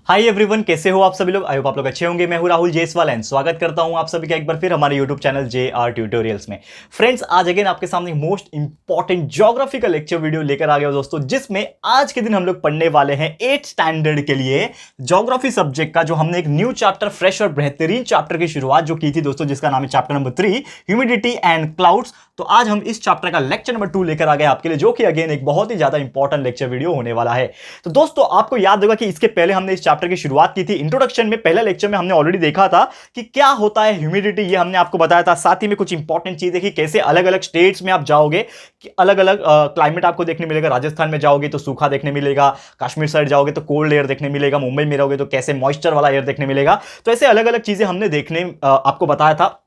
Hi everyone, कैसे हो आप सभी लोग। आई होप आप लोग अच्छे होंगे। मैं हूं राहुल जयसवाल एंड स्वागत करता हूं आप सभी का एक बार फिर हमारे यूट्यूब चैनल JR ट्यूटोरियल्स में। फ्रेंड्स, आज अगेन आपके सामने मोस्ट इंपॉर्टेंट ज्योग्राफी का लेक्चर वीडियो लेकर आ गया दोस्तों, जिसमें आज के दिन हम लोग पढ़ने वाले हैं 8th स्टैंडर्ड के लिए ज्योग्राफी सब्जेक्ट का, जो हमने एक न्यू चैप्टर, फ्रेश और बेहतरीन चैप्टर की शुरुआत जो की थी दोस्तों, जिसका नाम है chapter number 3 humidity and clouds. तो आज हम इस चैप्टर का लेक्चर नंबर 2 लेकर आ गए आपके लिए, जो कि अगेन एक बहुत ही ज्यादा इंपॉर्टेंट लेक्चर वीडियो होने वाला है। तो दोस्तों, आपको याद होगा कि इसके पहले हमने इस चैप्टर की शुरुआत की थी। इंट्रोडक्शन में पहले लेक्चर में हमने ऑलरेडी देखा था कि क्या होता है ह्यूमिडिटी, ये हमने आपको बताया था। साथ ही में कुछ इंपॉर्टेंट चीजें कि कैसे अलग अलग स्टेट्स में आप जाओगे कि अलग अलग क्लाइमेट आपको देखने मिलेगा। राजस्थान में जाओगे तो सूखा देखने मिलेगा, कश्मीर साइड जाओगे तो कोल्ड एयर देखने मिलेगा, मुंबई में रहोगे तो कैसे मॉइस्चर वाला एयर देखने मिलेगा। तो ऐसे अलग अलग चीजें हमने देखने आपको बताया था,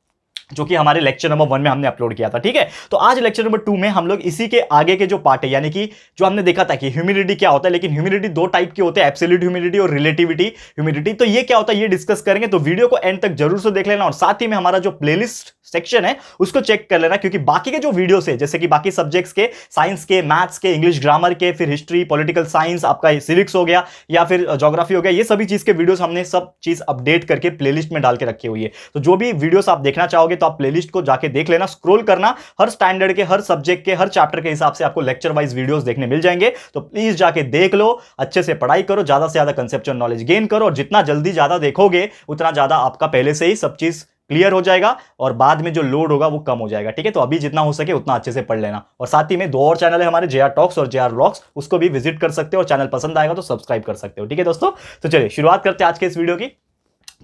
जो कि हमारे लेक्चर नंबर 1 में हमने अपलोड किया था। ठीक है, तो आज लेक्चर नंबर 2 में हम लोग इसी के आगे के जो पार्ट है, यानी कि जो हमने देखा था कि ह्यूमिडिटी क्या होता है, लेकिन ह्यूमिडिटी दो टाइप के होते हैं, एब्सोल्यूट ह्यूमिडिटी और रिलेटिविटी ह्यूमिडिटी। तो ये क्या होता है ये डिस्कस करेंगे, तो वीडियो को एंड तक जरूर से देख लेना। और साथ ही में हमारा जो प्लेलिस्ट सेक्शन है उसको चेक कर लेना, क्योंकि बाकी के जो वीडियोस है, जैसे कि बाकी सब्जेक्ट्स के, साइंस के, मैथ्स के, इंग्लिश ग्रामर के, फिर हिस्ट्री, पॉलिटिकल साइंस, आपका सिविक्स हो गया या फिर ज्योग्राफी हो गया, ये सभी चीज के वीडियोस हमने सब चीज अपडेट करके प्लेलिस्ट में डाल के रखी हुई है। तो जो भी वीडियोस आप देखना चाहोगे तो आप प्लेलिस्ट को जाके देख लेना, स्क्रॉल करना। हर स्टैंडर्ड के, हर सब्जेक्ट के, हर चैप्टर के हिसाब से आपको लेक्चर वाइज वीडियोस देखने मिल जाएंगे। तो प्लीज जाके देख लो, अच्छे से पढ़ाई करो, ज्यादा से ज्यादा कंसेप्चुअल नॉलेज गेन करो। और जितना जल्दी ज्यादा देखोगे उतना ज्यादा आपका पहले से ही सब चीज क्लियर हो जाएगा और बाद में जो लोड होगा वो कम हो जाएगा। ठीक है, तो अभी जितना हो सके उतना अच्छे से पढ़ लेना। और साथ ही में 2 और चैनल है हमारे, JR टॉक्स और JR व्लॉग्स, उसको भी विजिट कर सकते हो और चैनल पसंद आएगा तो सब्सक्राइब कर सकते हो। ठीक है दोस्तों, तो चलिए शुरुआत करते हैं आज के इस वीडियो की।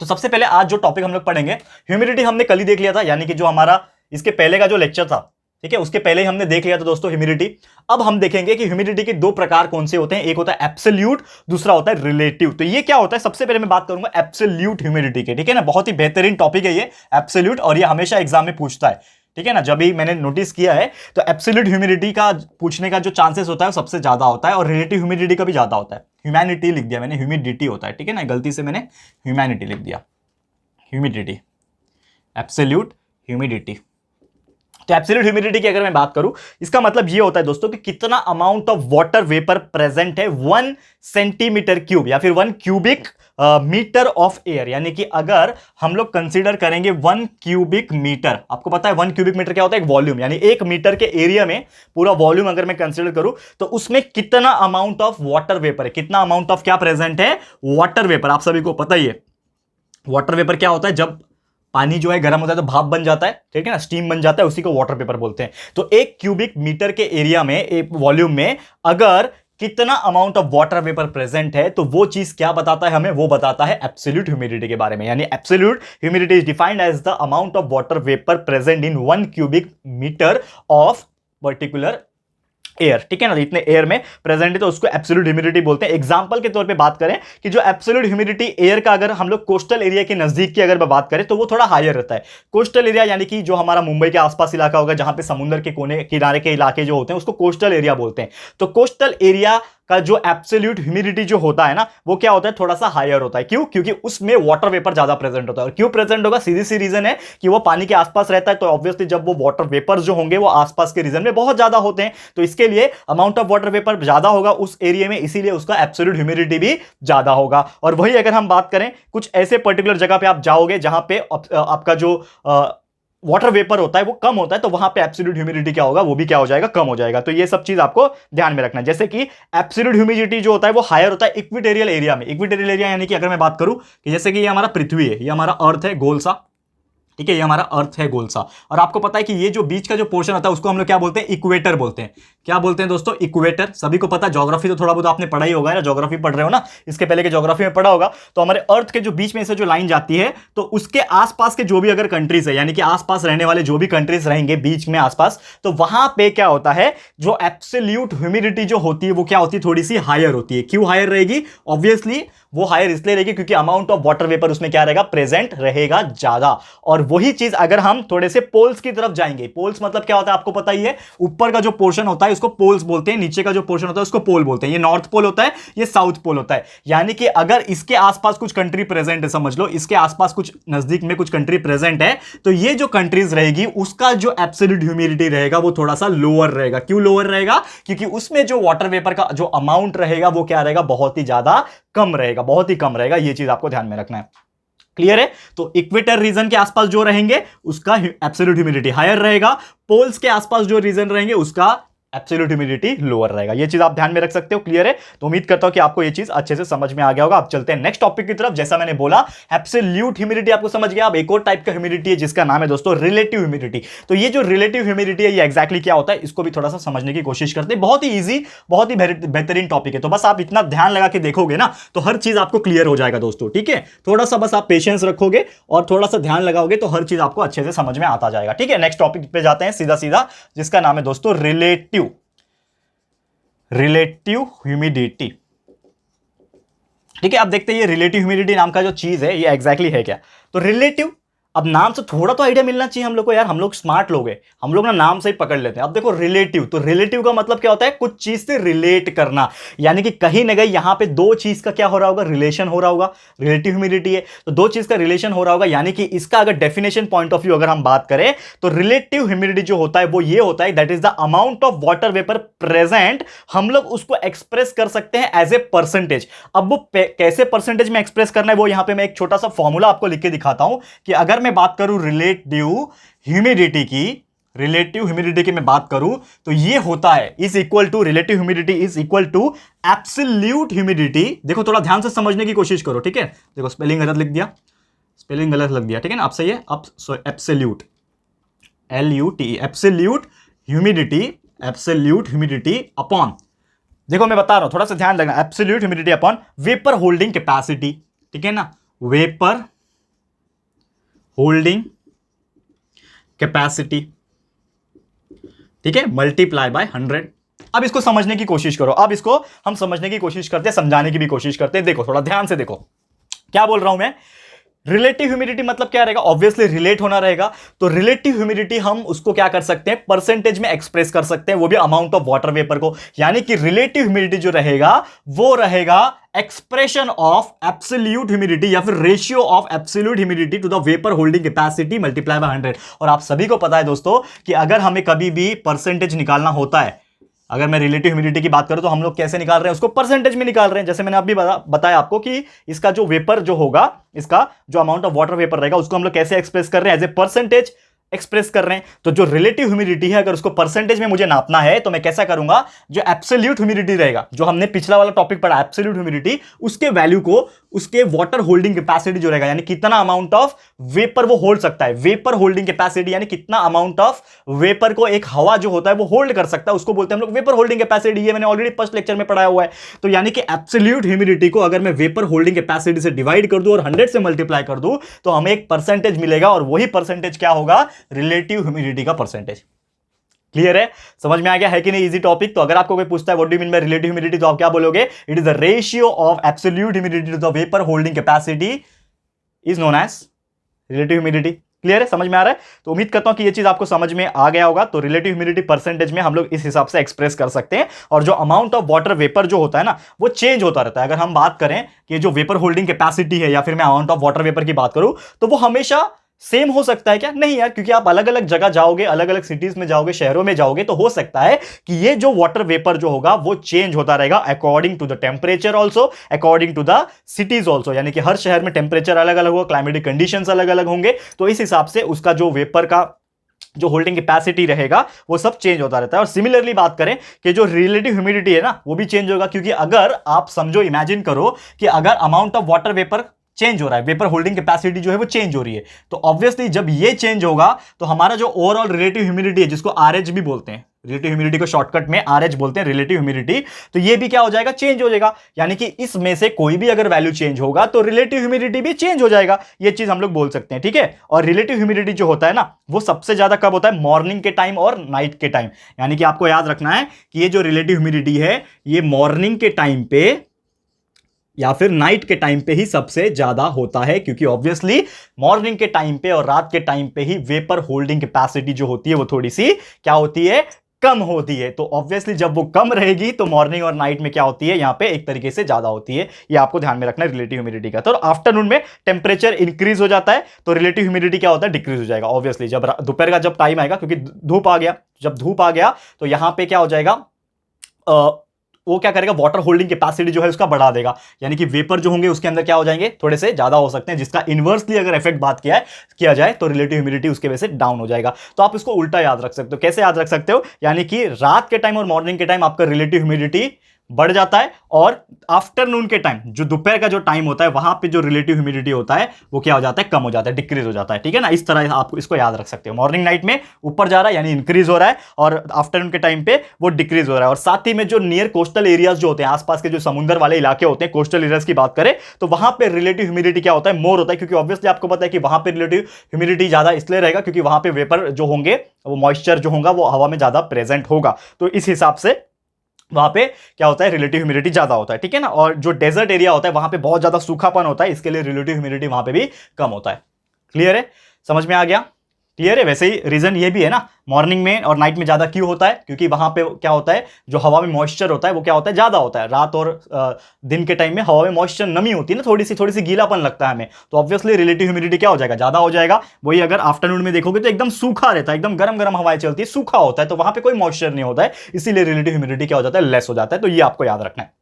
तो सबसे पहले आज जो टॉपिक हम लोग पढ़ेंगे, ह्यूमिडिटी हमने कल ही देख लिया था, यानी कि जो हमारा इसके पहले का जो लेक्चर था, ठीक है, उसके पहले ही हमने देख लिया था दोस्तों ह्यूमिडिटी। अब हम देखेंगे कि ह्यूमिडिटी के 2 प्रकार कौन से होते हैं, एक होता है एब्सोल्यूट, दूसरा होता है रिलेटिव। तो ये क्या होता है, सबसे पहले मैं बात करूंगा एब्सोल्यूट ह्यूमिडिटी के। ठीक है ना, बहुत ही बेहतरीन टॉपिक है ये एब्सोल्यूट, और ये हमेशा एग्जाम में पूछता है। ठीक है ना, जब भी मैंने नोटिस किया है तो एब्सोल्यूट ह्यूमिडिटी का पूछने का जो चांसेस होता है वो सबसे ज्यादा होता है, और रिलेटिव ह्यूमिडिटी का भी ज्यादा होता है। ह्यूमैनिटी लिख दिया मैंने, ह्यूमिडिटी होता है। ठीक है ना, गलती से मैंने ह्यूमैनिटी लिख दिया, ह्यूमिडिटी, एब्सोल्यूट ह्यूमिडिटी। तो एब्सोल्यूट ह्यूमिडिटी की अगर मैं बात करूं, इसका मतलब ये होता है दोस्तों कि कितना amount of water vapour present है 1 सेंटीमीटर क्यूब या फिर 1 क्यूबिक मीटर ऑफ एयर। यानी कि अगर हम लोग कंसीडर करेंगे 1 क्यूबिक मीटर, आपको पता है 1 क्यूबिक मीटर क्या होता है, एक वॉल्यूम, यानी 1 मीटर के एरिया में पूरा वॉल्यूम अगर मैं कंसीडर करूं तो उसमें कितना अमाउंट ऑफ वाटर वेपर है, कितना अमाउंट ऑफ क्या प्रेजेंट है, वाटर वेपर। आप सभी को पता ही है वाटर वेपर क्या होता है, जब पानी जो है गर्म होता है तो भाप बन जाता है, ठीक है ना, स्टीम बन जाता है, उसी को वाटर वेपर बोलते हैं। तो 1 क्यूबिक मीटर के एरिया में, एक वॉल्यूम में अगर कितना amount of water vapour present है, तो वो चीज क्या बताता है हमें, वो बताता है एब्सोल्यूट ह्यूमिडिटी के बारे में। यानी absolute humidity is defined as the amount of water vapour present in 1 cubic metre of particular air. ठीक है ना, इतने एयर में प्रेजेंट है तो उसको एब्सोल्यूट ह्यूमिडिटी बोलते हैं। एग्जांपल के तौर पे बात करें कि जो एब्सोल्यूट ह्यूमिडिटी एयर का, अगर हम लोग कोस्टल एरिया के नजदीक की अगर मैं बात करें तो वो थोड़ा हायर रहता है। कोस्टल एरिया यानी कि जो हमारा मुंबई के आसपास इलाका होगा, जहां पे समुद्र के कोने किनारे के इलाके जो होते हैं उसको कोस्टल एरिया बोलते हैं। तो कोस्टल एरिया का जो एब्सोल्यूट ह्यूमिडिटी जो होता है ना, वो क्या होता है, थोड़ा सा हायर होता है। क्यों? क्योंकि उसमें वाटर वेपर ज्यादा प्रेजेंट होता है। और क्यों प्रेजेंट होगा, सीधी सी रीजन है कि वो पानी के आसपास रहता है, तो ऑब्वियसली जब वो वाटर वेपर जो होंगे वो आसपास के रीजन में बहुत ज्यादा होते हैं, तो इसके लिए अमाउंट ऑफ वाटर वेपर ज्यादा होगा उस एरिया में, इसीलिए उसका एब्सोल्यूट ह्यूमिडिटी भी ज्यादा होगा। और वही अगर हम बात करें, कुछ ऐसे पर्टिकुलर जगह पे आप जाओगे जहां पे आपका जो वाटर वेपर होता है वो कम होता है, तो वहां पे एब्सोल्यूट ह्यूमिडिटी क्या होगा, वो भी क्या हो जाएगा, कम हो जाएगा। तो ये सब चीज आपको ध्यान में रखना है। जैसे कि एब्सोल्यूट ह्यूमिडिटी जो होता है वो हायर होता है इक्वेटोरियल एरिया में। इक्वेटोरियल एरिया यानी कि अगर मैं बात करूं कि जैसे कि ये हमारा पृथ्वी है, ये हमारा अर्थ है गोल सा, ठीक है, ये हमारा अर्थ है गोल सा, और आपको पता है कि ये जो बीच का जो पोर्शन होता है उसको हम लोग क्या बोलते हैं, इक्वेटर बोलते हैं। क्या बोलते हैं दोस्तों, इक्वेटर। सभी को पता है, ज्योग्राफी तो थोड़ा बहुत आपने पढ़ा ही होगा ना, ज्योग्राफी पढ़ रहे हो ना, इसके पहले के ज्योग्राफी में पढ़ा होगा। तो हमारे अर्थ के जो बीच में से जो लाइन जाती है, तो उसके आसपास के जो भी अगर कंट्रीज है, यानी कि आसपास रहने वाले जो भी कंट्रीज रहेंगे बीच में आसपास, तो वहां पे क्या होता है, जो एब्सोल्यूट ह्यूमिडिटी जो होती है वो क्या होती है, थोड़ी सी हायर होती है। क्यों हायर रहेगी, ऑब्वियसली वो हायर इसलिए रहेगी क्योंकि अमाउंट ऑफ वाटर वेपर उसमें क्या रहेगा, प्रेजेंट रहेगा ज्यादा। और वही चीज अगर हम थोड़े से पोल्स की तरफ जाएंगे, पोल्स मतलब क्या होता है आपको पता ही है, ऊपर का जो पोर्शन होता है उसको पोल्स बोलते हैं, नीचे का जो पोर्शन होता है उसको पोल बोलते हैं। ये नॉर्थ पोल होता है, ये साउथ पोल होता है। यानी कि अगर इसके आसपास कुछ कंट्री प्रेजेंट है, समझ लो इसके आसपास कुछ नजदीक में कुछ कंट्री प्रेजेंट है, तो ये जो कंट्रीज रहेगी उसका जो एब्सोल्यूट ह्यूमिडिटी रहेगा वो थोड़ा सा लोअर रहेगा। क्यों लोअर रहेगा, क्योंकि उसमें जो वाटर वेपर का जो अमाउंट रहेगा वो क्या रहेगा, बहुत ही ज्यादा कम रहेगा, बहुत ही कम रहेगा, ये चीज आपको ध्यान में रखना है। क्लियर है? तो इक्वेटर रीजन के आसपास जो रहेंगे उसका एब्सोल्यूट ह्यूमिडिटी हायर रहेगा, पोल्स के आसपास जो रीजन रहेंगे उसका एब्सोल्यूट ह्यूमिडिटी लोअर रहेगा। ये चीज आप ध्यान में रख सकते हो। क्लियर है? तो उम्मीद करता हूं कि आपको ये चीज अच्छे से समझ में आ गया होगा। अब चलते हैं नेक्स्ट टॉपिक की तरफ। जैसा मैंने बोला एब्सोल्यूट ह्यूमिडिटी आपको समझ गया। अब एक और टाइप का ह्यूमिडिटी है जिसका नाम है दोस्तों रिलेटिव ह्यूमिडिटी। तो ये जो रिलेटिव ह्यूमिडिटी है ये एक्जैक्टली क्या होता है इसको भी थोड़ा सा समझने की कोशिश करते हैं। बहुत ही ईजी, बहुत ही बेहतरीन टॉपिक है। तो बस आप इतना ध्यान लगा के देखोगे ना तो हर चीज आपको क्लियर हो जाएगा दोस्तों। ठीक है? थोड़ा सा बस आप पेशेंस रखोगे और थोड़ा सा ध्यान लगाओगे तो हर चीज आपको अच्छे से समझ में आता जाएगा। ठीक है? नेक्स्ट टॉपिक पे जाते हैं सीधा सीधा, जिसका नाम है दोस्तों रिलेटिव ह्यूमिडिटी। ठीक है? अब देखते हैं ये रिलेटिव ह्यूमिडिटी नाम का जो चीज है ये एग्जैक्टली है क्या। तो रिलेटिव, अब नाम से थोड़ा तो आइडिया मिलना चाहिए हम लोग को यार, हम लोग स्मार्ट लोग हैं, हम लोग ना नाम से ही पकड़ लेते हैं। अब देखो रिलेटिव, तो रिलेटिव का मतलब क्या होता है? कुछ चीज से रिलेट करना, यानी कि कहीं ना कहीं यहां पे दो चीज का क्या हो रहा होगा? रिलेशन हो रहा होगा। रिलेटिव ह्यूमिडिटी है तो दो चीज का रिलेशन हो रहा होगा, यानी कि इसका अगर डेफिनेशन पॉइंट ऑफ व्यू अगर हम बात करें तो रिलेटिव ह्यूमिडिटी जो होता है वो ये होता है that is the amount of water vapour present. हम लोग उसको एक्सप्रेस कर सकते हैं एज ए परसेंटेज। अब वो कैसे परसेंटेज में एक्सप्रेस करना है वो यहां पे मैं एक छोटा सा फॉर्मूला आपको लिख के दिखाता हूं कि अगर मैं बात करूं रिलेटिव ह्यूमिडिटी की मैं बात करूं तो ये होता है is equal to, relative humidity is equal to absolute humidity. देखो थोड़ा ध्यान से समझने की कोशिश करो। ठीक है? देखो स्पेलिंग गलत लिख दिया, स्पेलिंग गलत लग दिया। ठीक है ना? अब सही है? अब absolute, LUT, absolute humidity upon, देखो मैं बता रहा हूं थोड़ा सा ध्यान रखना, absolute humidity upon vapour holding capacity. ठीक है ना? वेपर होल्डिंग कैपेसिटी, ठीक है, मल्टीप्लाई बाय 100। अब इसको समझने की कोशिश करो। अब इसको हम समझने की कोशिश करते हैं, समझाने की भी कोशिश करते हैं। देखो थोड़ा ध्यान से देखो क्या बोल रहा हूं मैं। रिलेटिव ह्यूमिडिटी मतलब क्या रहेगा? ऑब्वियसली रिलेट होना रहेगा। तो रिलेटिव ह्यूमिडिटी हम उसको क्या कर सकते हैं? परसेंटेज में एक्सप्रेस कर सकते हैं, वो भी अमाउंट ऑफ वाटर वेपर को। यानी कि रिलेटिव ह्यूमिडिटी जो रहेगा वो रहेगा एक्सप्रेशन ऑफ एब्सोल्यूट ह्यूमिडिटी या फिर ratio of absolute humidity to the vapour holding capacity multiply by 100। और आप सभी को पता है दोस्तों कि अगर हमें कभी भी परसेंटेज निकालना होता है, अगर मैं रिलेटिव ह्यूमिडिटी की बात करूं तो हम लोग कैसे निकाल रहे हैं? उसको परसेंटेज में निकाल रहे हैं। जैसे मैंने अभी बताया आपको कि इसका जो वेपर जो होगा, इसका जो अमाउंट ऑफ वाटर वेपर रहेगा उसको हम लोग कैसे एक्सप्रेस कर रहे हैं? एज ए परसेंटेज एक्सप्रेस कर रहे हैं। तो जो रिलेटिव ह्यूमिडिटी है अगर उसको परसेंटेज में मुझे नापना है तो मैं कैसा करूंगा? जो एब्सोल्यूट ह्यूमिडिटी रहेगा, जो हमने पिछला वाला टॉपिक पढ़ा एब्सोल्यूट ह्यूमिडिटी, उसके वैल्यू को उसके वाटर होल्डिंग कैपेसिटी जो रहेगा, यानी कितना अमाउंट ऑफ वेपर वो होल्ड सकता है। वेपर होल्डिंग कैपेसिटी यानी कितना अमाउंट ऑफ वेपर को एक हवा जो होता है वो होल्ड कर सकता है, उसको बोलते हैं हम लोग वेपर होल्डिंग कैपेसिटी। ये मैंने ऑलरेडी फर्स्ट लेक्चर में पढ़ाया हुआ है। तो यानी कि एब्सोल्यूट ह्यूमिडिटी को अगर मैं वेपर होल्डिंग कैपेसिटी से डिवाइड कर दूं और 100 से मल्टीप्लाई कर दूं तो हमें एक परसेंटेज मिलेगा, और वही परसेंटेज क्या होगा? रिलेटिव ह्यूमिडिटी का परसेंटेज। क्लियर है? समझ में आ गया है कि नहीं? Easy topic. तो अगर आपको कोई पूछता है what do you mean by relative humidity तो आप क्या बोलोगे? It is the ratio of absolute humidity to the vapour holding capacity is known as relative humidity. Clear है? समझ में आ रहा है? तो उम्मीद करता हूं कि ये चीज आपको समझ में आ गया होगा। तो रिलेटिव ह्यूमिडिटी परसेंटेज में हम लोग इस हिसाब से एक्सप्रेस कर सकते हैं, और जो अमाउंट ऑफ वाटर वेपर जो होता है ना वो चेंज होता रहता है। अगर हम बात करें कि जो वेपर होल्डिंग कैपेसिटी है या फिर मैं अमाउंट ऑफ वाटर वेपर की बात करूं तो वो हमेशा सेम हो सकता है क्या? नहीं यार, क्योंकि आप अलग अलग जगह जाओगे, अलग अलग सिटीज में जाओगे, शहरों में जाओगे, तो हो सकता है कि ये जो वाटर वेपर जो होगा वो चेंज होता रहेगा according to the temperature also, according to the cities also. यानी कि हर शहर में टेम्परेचर अलग अलग होगा, क्लाइमेटिक कंडीशंस अलग अलग होंगे, तो इस हिसाब से उसका जो वेपर का जो होल्डिंग कैपेसिटी रहेगा वो सब चेंज होता रहता है। और सिमिलरली बात करें कि जो रिलेटिव ह्यूमिडिटी है ना वो भी चेंज होगा, क्योंकि अगर आप समझो, इमेजिन करो कि अगर amount of water vapour change हो रहा है, वेपर होल्डिंग कैपेसिटी जो है वो चेंज हो रही है, तो ऑब्वियसली जब ये चेंज होगा तो हमारा जो ओवरऑल रिलेटिव ह्यूमिडिटी है, जिसको RH भी बोलते हैं, रिलेटिव ह्यूमिडिटी को शॉर्टकट में RH बोलते हैं, रिलेटिव ह्यूमिडिटी, तो ये भी क्या हो जाएगा? चेंज हो जाएगा। यानी कि इसमें से कोई भी अगर वैल्यू चेंज होगा तो रिलेटिव ह्यूमिडिटी भी चेंज हो जाएगा। ये चीज हम लोग बोल सकते हैं। ठीक है? और रिलेटिव ह्यूमिडिटी जो होता है ना वो सबसे ज्यादा कब होता है? मॉर्निंग के टाइम और नाइट के टाइम। यानी कि आपको याद रखना है कि ये जो रिलेटिव ह्यूमिडिटी है ये मॉर्निंग के टाइम पे या फिर नाइट के टाइम पे ही सबसे ज्यादा होता है, क्योंकि ऑब्वियसली मॉर्निंग के टाइम पे और रात के टाइम पे ही वेपर होल्डिंग कैपेसिटी जो होती है वो थोड़ी सी क्या होती है? कम होती है। तो ऑब्वियसली जब वो कम रहेगी तो मॉर्निंग और नाइट में क्या होती है? यहां पे एक तरीके से ज्यादा होती है। ये आपको ध्यान में रखना है रिलेटिव ह्यूमिडिटी का। तो आफ्टरनून में टेम्परेचर इंक्रीज हो जाता है तो रिलेटिव ह्यूमिडिटी क्या होता है? डिक्रीज हो जाएगा। ऑब्वियसली जब दोपहर का जब टाइम आएगा, क्योंकि धूप आ गया, जब धूप आ गया तो यहां पे क्या हो जाएगा? वो क्या करेगा, वाटर होल्डिंग कैपेसिटी जो है उसका बढ़ा देगा, यानी कि वेपर जो होंगे उसके अंदर क्या हो जाएंगे, थोड़े से ज्यादा हो सकते हैं, जिसका इनवर्सली अगर इफेक्ट बात किया जाए तो रिलेटिव ह्यूमिडिटी उसके वजह से डाउन हो जाएगा। तो आप इसको उल्टा याद रख सकते हो। कैसे याद रख सकते हो, यानी कि रात के टाइम और मॉर्निंग के टाइम आपका रिलेटिव ह्यूमिडिटी बढ़ जाता है, और आफ्टरनून के टाइम जो दोपहर का जो टाइम होता है वहां पे जो रिलेटिव ह्यूमिडिटी होता है वो क्या हो जाता है, कम हो जाता है, डिक्रीज हो जाता है। ठीक है ना, इस तरह आप इसको याद रख सकते हो। मॉर्निंग नाइट में ऊपर जा रहा है यानी इंक्रीज हो रहा है, और आफ्टरनून के टाइम पे वो डिक्रीज हो रहा है। और साथ ही में जो नियर कोस्टल एरियाज जो होते हैं, आसपास के जो समुद्र वाले इलाके होते हैं, कोस्टल एरियाज की बात करें तो वहां पे रिलेटिव ह्यूमिडिटी क्या होता है, मोर होता है, क्योंकि ऑब्वियसली आपको पता है कि वहां पे रिलेटिव ह्यूमिडिटी ज्यादा इसलिए रहेगा क्योंकि वहां पे वेपर जो होंगे, वो मॉइस्चर जो होगा वो हवा में ज्यादा प्रेजेंट होगा। तो इस हिसाब से वहां पे क्या होता है, रिलेटिव ह्यूमिडिटी ज्यादा होता है। ठीक है ना, और जो डेजर्ट एरिया होता है वहां पे बहुत ज्यादा सूखापन होता है, इसके लिए रिलेटिव ह्यूमिडिटी वहां पे भी कम होता है। क्लियर है, समझ में आ गया, क्लियर है। वैसे ही रीजन ये भी है ना, मॉर्निंग में और नाइट में ज्यादा क्यों होता है, क्योंकि वहां पे क्या होता है, जो हवा में मॉइस्चर होता है वो क्या होता है, ज्यादा होता है। रात और दिन के टाइम में हवा में मॉइस्चर, नमी होती है ना, थोड़ी सी गीलापन लगता है हमें, तो ऑब्वियसली रिलेटिव ह्यूमिडिटी क्या हो जाएगा, ज्यादा हो जाएगा। वही अगर आफ्टरनून में देखोगे तो एकदम सूखा रहता है, एकदम गर्म गर्म हवाएं चलती है, सूखा होता है, तो वहां पे कोई मॉइस्चर नहीं होता है, इसीलिए रिलेटिव ह्यूमिडिटी क्या हो जाता है, लेस हो जाता है। तो ये आपको याद रखना है।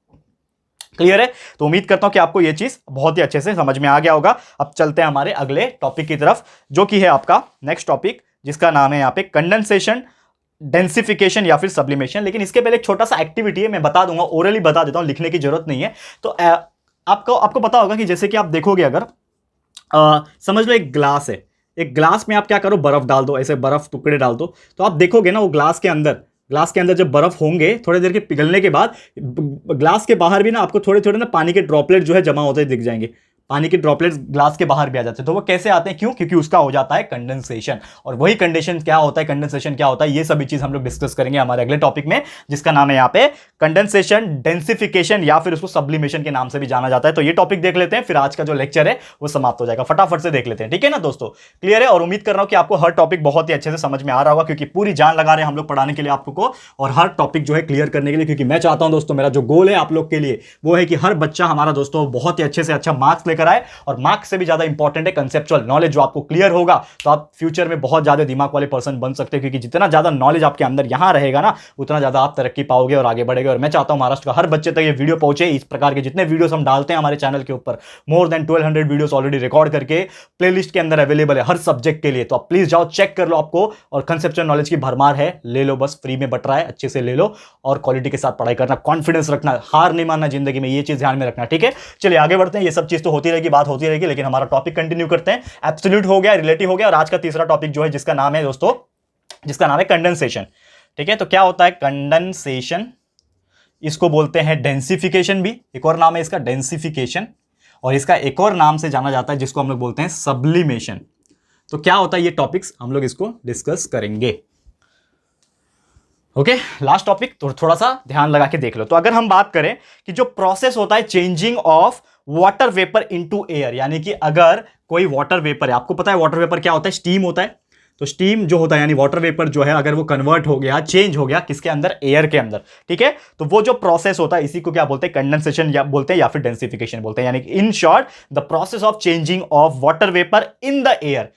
क्लियर है, तो उम्मीद करता हूं कि आपको यह चीज बहुत ही अच्छे से समझ में आ गया होगा। अब चलते हैं हमारे अगले टॉपिक की तरफ, जो कि है आपका नेक्स्ट टॉपिक, जिसका नाम है यहाँ पे कंडेंसेशन, डेंसिफिकेशन या फिर सब्लिमेशन। लेकिन इसके पहले एक छोटा सा एक्टिविटी है, मैं बता दूंगा, ओरली बता देता हूं, लिखने की जरूरत नहीं है। तो आपको पता होगा कि जैसे कि आप देखोगे, अगर समझ लो एक ग्लास है, एक ग्लास में आप क्या करो, बर्फ डाल दो, ऐसे बर्फ टुकड़े डाल दो, तो आप देखोगे ना वो ग्लास के अंदर जब बर्फ होंगे, थोड़ी देर के पिघलने के बाद ग्लास के बाहर भी ना आपको थोड़े थोड़े ना पानी के ड्रॉपलेट जो है जमा होते दिख जाएंगे। पानी के ड्रॉपलेट्स ग्लास के बाहर भी आ जाते हैं। तो वो कैसे आते हैं, क्यों, क्योंकि उसका हो जाता है कंडेंसेशन। और वही कंडीशन क्या होता है, कंडेंसेशन क्या होता है, ये सभी चीज हम लोग डिस्कस करेंगे हमारे अगले टॉपिक में, जिसका नाम है यहाँ पे कंडेंसेशन, डेंसिफिकेशन या फिर उसको सब्लिमेशन के नाम से भी जाना जाता है। तो ये टॉपिक देख लेते हैं, फिर आज का जो लेक्चर है वो समाप्त हो जाएगा। फटाफट से देख लेते हैं, ठीक है ना दोस्तों। क्लियर है, और उम्मीद कर रहा हूं कि आपको हर टॉपिक बहुत ही अच्छे से समझ में आ रहा होगा, क्योंकि पूरी जान लगा रहे हैं हम लोग पढ़ाने के लिए आपको, और हर टॉपिक जो है क्लियर करने के लिए, क्योंकि मैं चाहता हूं दोस्तों, मेरा जो गोल है आप लोग के लिए वो है कि हर बच्चा हमारा दोस्तों बहुत ही अच्छे से अच्छा मार्क्स लेकर आए। और मार्क्स से भी ज्यादा इंपॉर्टेंट है कंसेप्चुअल नॉलेज, जो आपको क्लियर होगा तो आप फ्यूचर में बहुत ज्यादा दिमाग वाले पर्सन बन सकते हैं, क्योंकि जितना ज्यादा नॉलेज आपके अंदर यहां रहेगा ना, उतना ज्यादा आप तरक्की पाओगे और आगे बढ़ेगे। और मैं चाहता हूं महाराष्ट्र का हर बच्चे तक ये वीडियो पहुंचे। इस प्रकार के जितने वीडियोस हम डालते हैं हमारे चैनल के ऊपर, more than 1200 videos already record करके प्लेलिस्ट के अंदर अवेलेबल है हर सब्जेक्ट के लिए। तो आप प्लीज जाओ, चेक कर लो आपको, और कंसेप्चुअल नॉलेज की भरमार है, ले लो, बस फ्री में बट रहा है, अच्छे से ले लो, और क्वालिटी के साथ पढ़ाई करना, कॉन्फिडेंस रखना, हार नहीं मानना जिंदगी में, ये चीज ध्यान में रखना। ठीक है, चलिए आगे बढ़ते हैं। ये सब चीज तो होती रहेगी, बात होती रहेगी, लेकिन हमारा टॉपिक कंटिन्यू करते हैं। एब्सोल्यूट हो गया, रिलेटिव हो गया, और आज का तीसरा टॉपिक जो है, जिसका नाम है दोस्तों, जिसका नाम है कंडेंसेशन। ठीक है, तो क्या होता है कंडेंसेशन, इसको बोलते हैं डेंसिफिकेशन, भी एक और नाम है इसका डेंसिफिकेशन, और इसका एक और नाम से जाना जाता है जिसको हम लोग बोलते हैं सब्लिमेशन। तो क्या होता है ये टॉपिक्स हम लोग इसको डिस्कस करेंगे। ओके, लास्ट टॉपिक तो थोड़ा सा ध्यान लगा के देख लो। तो अगर हम बात करें कि जो प्रोसेस होता है changing of water vapour into air, यानी कि अगर कोई वाटर वेपर है, आपको पता है वाटर वेपर क्या होता है, स्टीम होता है। तो स्टीम जो होता है यानी वाटर वेपर जो है, अगर वो कन्वर्ट हो गया, चेंज हो गया किसके अंदर, एयर के अंदर। ठीक है, तो वो जो प्रोसेस होता है इसी को क्या बोलते हैं, कंडेंसेशन या बोलते हैं, या फिर डेंसिफिकेशन बोलते हैं। यानी कि in short the process of changing of water vapour in the air.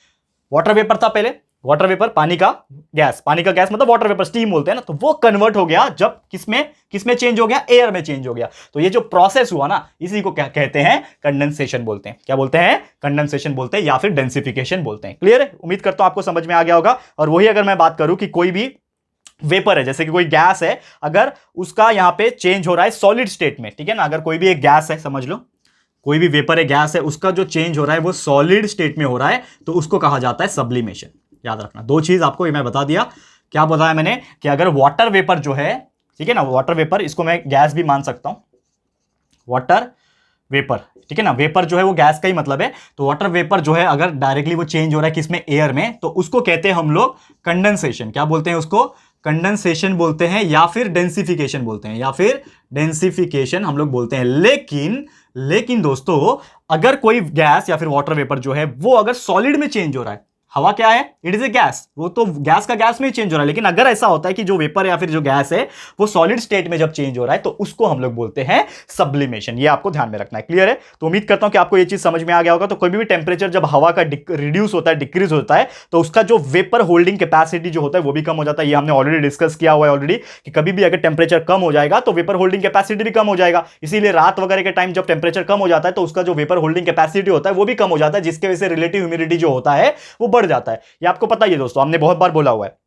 Water vapour था पहले, वाटर वेपर पानी का गैस मतलब वाटर वेपर, स्टीम बोलते हैं ना, तो वो कन्वर्ट हो गया जब किसमें चेंज हो गया, एयर में चेंज हो गया। तो ये जो प्रोसेस हुआ ना, इसी को क्या कहते हैं, कंडेंसेशन बोलते हैं। क्या बोलते हैं, कंडेंसेशन बोलते हैं, या फिर डेंसिफिकेशन बोलते हैं। क्लियर है, उम्मीद करता हूं आपको समझ में आ गया होगा। और वही अगर मैं बात करूं कि कोई भी वेपर है, जैसे कि कोई गैस है, अगर उसका यहां पे चेंज हो रहा है सॉलिड स्टेट में, ठीक है ना, अगर कोई भी एक गैस है, समझ लो कोई भी वेपर है, गैस है, उसका जो चेंज हो रहा है वो सॉलिड स्टेट में हो रहा है, तो उसको कहा जाता है सब्लिमेशन। याद रखना, दो चीज आपको मैं बता दिया। क्या बताया मैंने, कि अगर वाटर वेपर जो है, ठीक है ना, वाटर वेपर, इसको मैं गैस भी मान सकता हूं, वाटर वेपर, ठीक है ना, वेपर जो है वो गैस का ही मतलब है। तो वाटर वेपर जो है अगर डायरेक्टली वो चेंज हो रहा है किसमें, एयर में, तो उसको कहते हैं हम लोग कंडेंसेशन। क्या बोलते हैं उसको, कंडेंसेशन बोलते हैं, या फिर डेंसिफिकेशन बोलते हैं, या फिर डेंसिफिकेशन हम लोग बोलते हैं। लेकिन दोस्तों, अगर कोई गैस या फिर वाटर वेपर जो है वो अगर सॉलिड में चेंज हो रहा है, हवा क्या है, इट इज ए गैस, वो तो गैस का गैस में ही चेंज हो रहा है। लेकिन अगर ऐसा होता है कि जो वेपर या फिर जो गैस है वो सॉलिड स्टेट में जब चेंज हो रहा है तो उसको हम लोग बोलते हैं सब्लिमेशन। ये आपको ध्यान में रखना है, क्लियर है। तो उम्मीद करता हूं कि आपको ये चीज समझ में आ गया होगा। तो कोई भी टेम्परेचर जब हवा का रिड्यूस होता है, डिक्रीज होता है, तो उसका जो वेपर होल्डिंग कैपेसिटी जो होता है वो भी कम हो जाता है। ये हमने ऑलरेडी डिस्कस किया हुआ है ऑलरेडी कि कभी भी अगर टेम्परेचर कम हो जाएगा तो वेपर होल्डिंग कैपेसिटी भी कम हो जाएगा। इसीलिए रात वगैरह के टाइम जब टेम्परेचर कम हो जाता है तो उसका जो वेपर होल्डिंग कैपेसिटी होता है वो भी कम हो जाता है, जिसके वजह से रिलेटिव ह्यूमिडिटी जो होता है वो बढ़ जाता है। ये आपको पता ही है दोस्तों, हमने बहुत बार बोला हुआ है।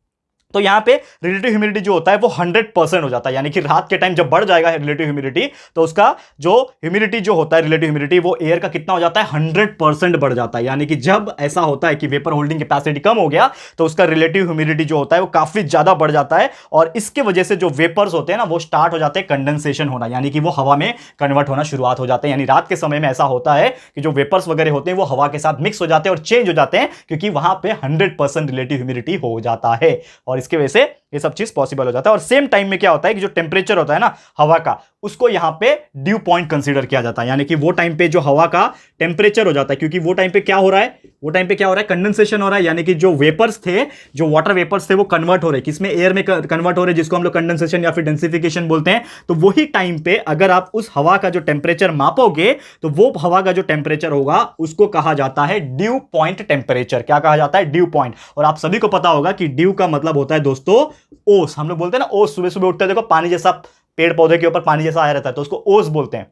तो यहां पे रिलेटिव ह्यूमिडिटी जो होता है वो 100% हो जाता है, यानी कि रात के टाइम जब बढ़ जाएगा रिलेटिव ह्यूमिडिटी तो उसका जो ह्यूमिडिटी जो होता है, रिलेटिव ह्यूमिडिटी, वो एयर का कितना हो जाता है, 100% बढ़ जाता है। यानी कि जब ऐसा होता है कि वेपर होल्डिंग कैपेसिटी कम हो गया तो उसका रिलेटिव ह्यूमिडिटी जो होता है वो काफी ज्यादा बढ़ जाता है, और इसके वजह से जो वेपर्स होते हैं ना वो स्टार्ट हो जाते हैं कंडेंसेशन होना, यानी कि वो हवा में कन्वर्ट होना शुरुआत हो जाते हैं। यानी रात के समय में ऐसा होता है कि जो वेपर्स वगैरह होते हैं वो हवा के साथ मिक्स हो जाते हैं और चेंज हो जाते हैं, क्योंकि वहां पे 100% रिलेटिव ह्यूमिडिटी हो जाता है, और इसके वजह से ये सब चीज पॉसिबल हो जाता है। और सेम टाइम में क्या होता है कि जो टेम्परेचर होता है ना हवा का, उसको यहां पे ड्यू पॉइंट कंसीडर किया जाता है। यानी कि वो टाइम पे जो हवा का टेम्परेचर हो जाता है, क्योंकि वो टाइम पे क्या हो रहा है, वो टाइम पे क्या हो रहा है, कंडेंसेशन हो रहा है। यानी कि जो वेपर्स थे, जो वाटर वेपर्स थे, वो कन्वर्ट हो रहे हैं किसमें, एयर में कन्वर्ट हो रहे हैं, जिसको हम लोग कंडेंसेशन या फिर डेंसिफिकेशन बोलते हैं। तो वही टाइम पे अगर आप उस हवा का जो टेम्परेचर मापोगे तो वो हवा का जो टेम्परेचर होगा उसको कहा जाता है ड्यू पॉइंट टेम्परेचर। क्या कहा जाता है, ड्यू पॉइंट। और आप सभी को पता होगा कि ड्यू का मतलब होता है दोस्तों ओस। हम लोग बोलते हैं ना ओस, सुबह सुबह उठते हैं देखो पानी जैसा पेड़ पौधे के ऊपर पानी जैसा आया रहता है तो उसको ओस बोलते हैं,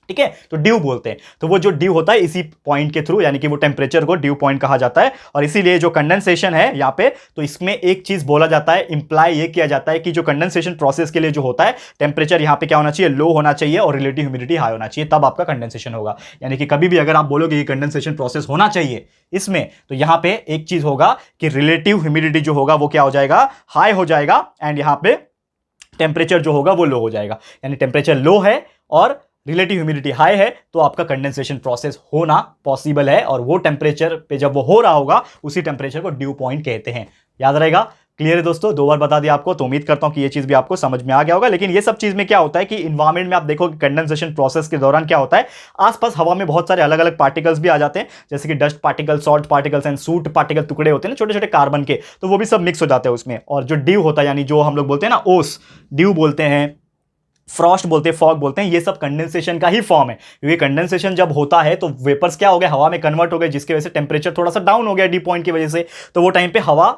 ठीक है। तो ड्यू बोलते हैं। तो वो जो ड्यू होता है इसी पॉइंट के थ्रू, यानी कि वो टेम्परेचर को ड्यू पॉइंट कहा जाता है। और इसीलिए जो कंडेंसेशन है यहां पे, तो इसमें एक चीज बोला जाता है, इंप्लाई ये किया जाता है कि जो कंडेंसेशन प्रोसेस के लिए जो होता है टेम्परेचर यहां पे क्या होना चाहिए, लो होना चाहिए और रिलेटिव ह्यूमिडिटी हाई होना चाहिए, तब आपका कंडेंसेशन होगा। यानी कि कभी भी अगर आप बोलोगे कि कंडेंसेशन प्रोसेस होना चाहिए इसमें, तो यहां पे एक चीज होगा कि रिलेटिव ह्यूमिडिटी जो होगा वो क्या हो जाएगा, हाई हो जाएगा, एंड यहां पे टेम्परेचर जो होगा वो लो हो जाएगा। यानी टेम्परेचर लो है और रिलेटिव ह्यूमिडिटी हाई है तो आपका कंडेंसेशन प्रोसेस होना पॉसिबल है, और वो टेम्परेचर पे जब वो हो रहा होगा उसी टेम्परेचर को ड्यू पॉइंट कहते हैं। याद रहेगा, क्लियर है दोस्तों, 2 बार बता दिया आपको। तो उम्मीद करता हूं कि ये चीज भी आपको समझ में आ गया होगा। लेकिन ये सब चीज में क्या होता है कि इन्वायरमेंट में आप देखो कि कंडेंसेशन प्रोसेस के दौरान क्या होता है, आसपास हवा में बहुत सारे अलग अलग पार्टिकल्स भी आ जाते हैं, जैसे कि dust particle, salt particles and suit particle, टुकड़े होते हैं ना छोटे छोटे कार्बन के, तो वो भी सब मिक्स हो जाते हैं उसमें। और जो ड्यू होता है, यानी जो हम लोग बोलते हैं ना ओस, ड्यू बोलते हैं, फ्रॉस्ट बोलते हैं, फॉग बोलते हैं, ये सब कंडेंसेशन का ही फॉर्म है। क्योंकि कंडेंसेशन जब होता है तो वेपर्स क्या हो गए, हवा में कन्वर्ट हो गए, जिसकी वजह से टेम्परेचर थोड़ा सा डाउन हो गया ड्यू पॉइंट की वजह से। तो वो टाइम पे हवा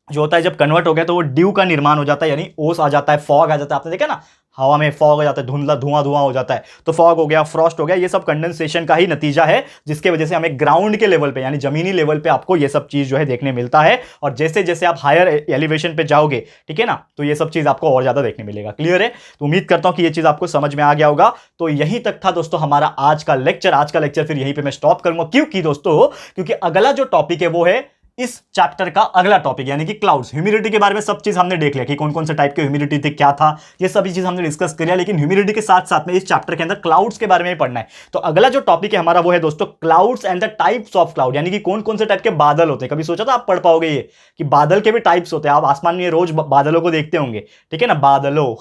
जो होता है जब कन्वर्ट हो गया तो वो ड्यू का निर्माण हो जाता है, यानी ओस आ जाता है, फॉग आ जाता है। आपने देखा ना हवा में फॉग हो जाता है, धुंधला धुआं धुआं हो जाता है, तो फॉग हो गया, फ्रॉस्ट हो गया, ये सब कंडेंसेशन का ही नतीजा है, जिसके वजह से हमें ग्राउंड के लेवल पे यानी जमीनी लेवल पे आपको ये सब चीज जो है देखने मिलता है। और जैसे जैसे आप हायर एलिवेशन पे जाओगे, ठीक है ना, तो ये सब चीज आपको और ज्यादा देखने मिलेगा। क्लियर है। तो उम्मीद करता हूं कि ये चीज आपको समझ में आ गया होगा। तो यहीं तक था दोस्तों हमारा आज का लेक्चर फिर यहीं पे मैं स्टॉप करूंगा। क्योंकि दोस्तों, क्योंकि अगला जो टॉपिक है वो है इस चैप्टर का अगला टॉपिक, यानी कि क्लाउड्स। ह्यूमिडिटी के बारे में सब चीज हमने देख लिया कि कौन कौन से टाइप के ह्यूमिडिटी थे, क्या था, ये सभी चीज हमने डिस्कस कर लिया। लेकिन ह्यूमिडिटी के साथ साथ में इस चैप्टर के अंदर क्लाउड्स के बारे में पढ़ना है। तो अगला जो टॉपिक है हमारा वो है दोस्तों clouds and the types of cloud, यानी कि कौन कौन से टाइप के बादल होते हैं। कभी सोचा था आप पढ़ पाओगे ये कि बादल के भी टाइप्स होते हैं? आप आसमान में रोज बादलों को देखते होंगे, ठीक है ना, बादलों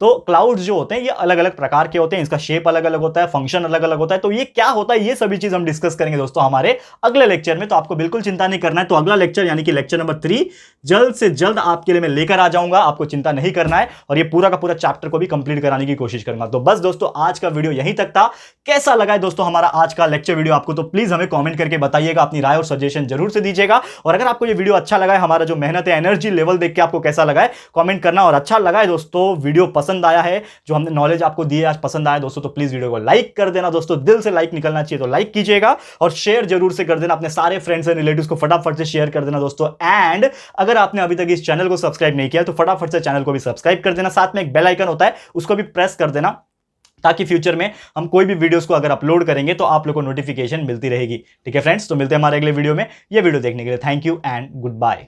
तो क्लाउड्स जो होते हैं ये अलग अलग प्रकार के होते हैं, इसका शेप अलग अलग होता है, फंक्शन अलग अलग होता है। तो ये क्या होता है, ये सभी चीज हम डिस्कस करेंगे दोस्तों हमारे अगले लेक्चर में। तो आपको बिल्कुल चिंता नहीं करना है। तो अगला लेक्चर यानी कि लेक्चर नंबर 3 जल्द से जल्द आपके लिए मैं लेकर आ जाऊंगा, आपको चिंता नहीं करना है। और ये पूरा का पूरा चैप्टर को भी कंप्लीट कराने की कोशिश करूंगा। तो बस दोस्तों आज का वीडियो यहीं तक था। कैसा लगा है दोस्तों हमारा आज का लेक्चर वीडियो आपको, तो प्लीज हमें कमेंट करके बताइएगा, अपनी राय और सजेशन जरूर से दीजिएगा। और अगर आपको ये वीडियो अच्छा लगा है, हमारा जो मेहनत है, एनर्जी लेवल देख के आपको कैसा लगा है कमेंट करना। और अच्छा लगा है दोस्तों, वीडियो पसंद आया है, जो हमने नॉलेज आपको दी है आज पसंद आया दोस्तों, तो प्लीज वीडियो को लाइक कर देना दोस्तों। दिल से लाइक निकलना चाहिए तो लाइक कीजिएगा, और शेयर जरूर से कर देना अपने सारे फ्रेंड्स एंड रिलेटिव्स को, फटाफट से शेयर कर देना दोस्तों। एंड अगर आपने अभी तक इस चैनल को सब्सक्राइब नहीं किया तो फटाफट से चैनल को भी सब्सक्राइब कर देना। साथ में एक बेल आइकन होता है उसको भी प्रेस कर देना, ताकि फ्यूचर में हम कोई भी वीडियोस को अगर अपलोड करेंगे तो आप लोगों को नोटिफिकेशन मिलती रहेगी। ठीक है फ्रेंड्स, तो मिलते हैं हमारे अगले वीडियो में। ये वीडियो देखने के लिए thank you and good bye.